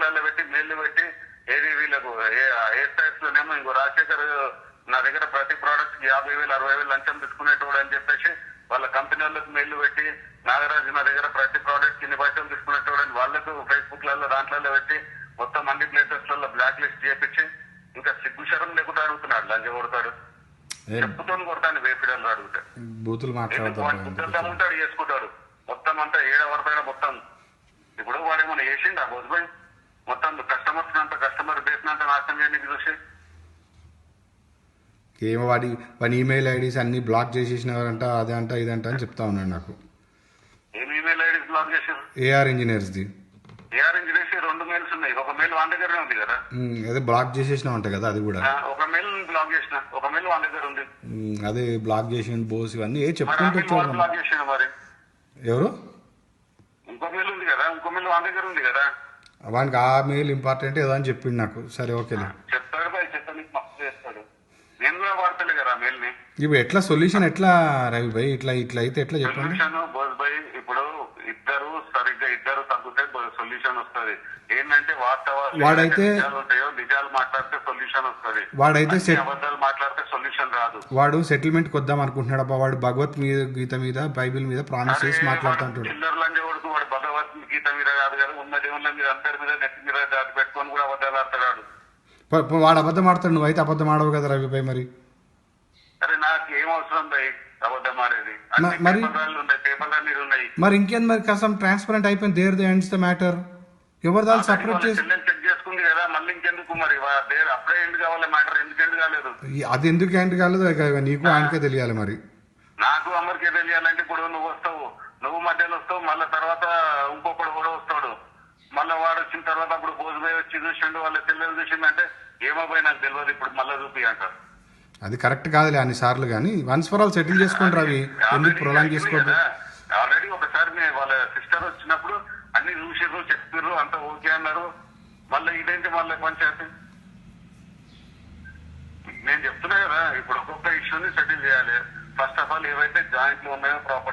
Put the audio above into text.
గ్రూపులలో పెట్టి మెయిల్ పెట్టి ఏది వీళ్ళకు ఏ స్టైల్స్ లోనేమో ఇంకో రాజశేఖర్ నా దగ్గర ప్రతి ప్రోడక్ట్ 50,000 60,000 లంచం తీసుకునేటోడు అని చెప్పేసి వాళ్ళ కంపెనీ వాళ్ళకి మెయిల్ పెట్టి నాగరాజు నా దగ్గర ప్రతి ప్రోడక్ట్ ఇన్ని పైసలు తీసుకునేటోడు అని వాళ్ళకు ఫేస్బుక్ లలో దాంట్లో పెట్టి మొత్తం అన్ని ప్లేసెస్ లలో బ్లాక్ లిస్ట్ చేపించి ఇంకా సిగ్గుశరం లేకుండా అడుగుతున్నాడు లంచం కొడతాడు చెప్పుతో కొడతాను వేపిడలు అడుగుతాడు బూతులు మాట్లాడతాడు ఉంటాడు చేసుకుంటాడు మొత్తం అంతా ఏడవరపైన మొత్తం ఇప్పుడు వాడేమన్నా చేసిండు ఆ బోధపై మొత్తం కస్టమర్ బేస్ అంతా నాశనం చేయడానికి చూసి ఏమో వాడి ఈమెయిల్ ఐడీస్ అన్ని బ్లాక్ చేసేసినారంట అదే అంట ఇదంట అని చెప్తా ఉన్నాడు నాకు. ఏం ఈమెయిల్ ఐడీస్ బ్లాక్ చేశారు? ఏఆర్ ఇంజనీర్స్ది. ఏఆర్ ఇంజనీర్స్ 2 మెయిల్స్ ఉన్నాయి. ఒక మెయిల్ వాని దగ్గరే ఉంది కదా. అదే బ్లాక్ చేసేసినావంట కదా అది కూడా. ఒక మెయిల్ బ్లాక్ చేసిన, ఒక మెయిల్ వాని దగ్గర ఉంది. అదే బ్లాక్ చేసిన బోస్ ఇవన్నీ చెప్పుకుంటూ బ్లాక్ చేసిన మరి ఎవరు? ఇంకో మెయిల్ ఉంది కదా, ఇంకో మెయిల్ వాని దగ్గర ఉంది కదా. వానికి ఆ మెయిల్ ఇంపార్టెంట్ ఏదో అని చెప్పిండు నాకు. సరే ఓకేలే చెప్తాడు బాయ్, చెప్తాను మస్తు చేస్తాడు. నేను కూడా వాడతలే కదా మెయిల్ ని. ఇప్పుడు ఎట్లా సొల్యూషన్ ఎట్లా రవి భాయ్? ఇట్లా అయితే ఎట్లా చెప్పండి. బోస్ భాయ్ ఇప్పుడు ఇద్దరు తగ్గితే సొల్యూషన్ వస్తుంది. ఏంటంటే వాస్తవాలు వాడైతే ఉంటాయో నిజాలు మాట్లాడితే సొల్యూషన్ వస్తుంది. వాడైతే అబద్ధాలు మాట్లాడితే సొల్యూషన్ రాదు. వాడు సెటిల్మెంట్ కొద్దాం అనుకుంటున్నాడు అబ్బా. వాడు భగవద్గీత మీద బైబిల్ మీద ప్రామిస్ చేసి మాట్లాడుతుంటాడు. చిల్లర్లంటే కొడుకు వాడు భగవద్గీత మీద కాదు కదా, ఉన్న దేవుళ్ళ మీద అందరి మీద నెత్తి మీద దాటి పెట్టుకొని కూడా అబద్ధాలు ఆడతాడు. వాడు అబద్ధం ఆడతాడు, నువ్వైతే అబద్ధం ఆడవు కదా రవి భాయ్. మరి అరే నాకు ఏం అవసరం భాయ్ అబద్ధం ఆడేది? మరి పేపర్లన్నీ ఉన్నాయి. మరి ఇంకేం మరి కసం ట్రాన్స్పరెంట్ అయిపోయింది. There the ends the matter. ఎవరు దాన్ని సపరేట్ చేసి చెక్ చేసుకుంది కదా, మళ్ళీ ఇంకెందుకు మరి అప్పుడే ఎండ్ కావాలి మ్యాటర్. ఎందుకు ఎండ్ కాలేదు? అది ఎందుకు ఎండ్ కాలేదు నీకు ఆయనకే తెలియాలి. మరి నాకు అమ్మరికే తెలియాలంటే ఇప్పుడు నువ్వు వస్తావు, నువ్వు మధ్యలో వస్తావు, మళ్ళీ తర్వాత ఇంకొకడు కూడా వస్తాడు. మళ్ళీ వాడు వచ్చిన తర్వాత అప్పుడు భోజనం వచ్చి చూసిండు, వాళ్ళ చెల్లెలు చూసిందంటే ఏమో పోయి నాకు తెలియదు ఇప్పుడు మళ్ళీ చూపి అంటారు. అది కరెక్ట్ కాదులే అన్ని సార్లు. కానీ వన్స్ ఫర్ ఆల్ సెటిల్ చేసుకోండి రవి, ఎందుకు ప్రొలాంగ్ చేసుకోండి. ఆల్రెడీ ఒకసారి వాళ్ళ సిస్టర్ వచ్చినప్పుడు అన్ని చూసిర్రు, చెప్పిర్రు, అంత ఓకే అన్నారు. మళ్ళీ ఇదేంటి మళ్ళీ పంచాయతీ? నేను చెప్తున్నా కదా, ఇప్పుడు ఒక్కొక్క ఇష్యూని సెటిల్ చేయాలి. ఫస్ట్ ఆఫ్ ఆల్ ఏవైతే జాయింట్లు ఉన్నాయో ప్రాపర్టీ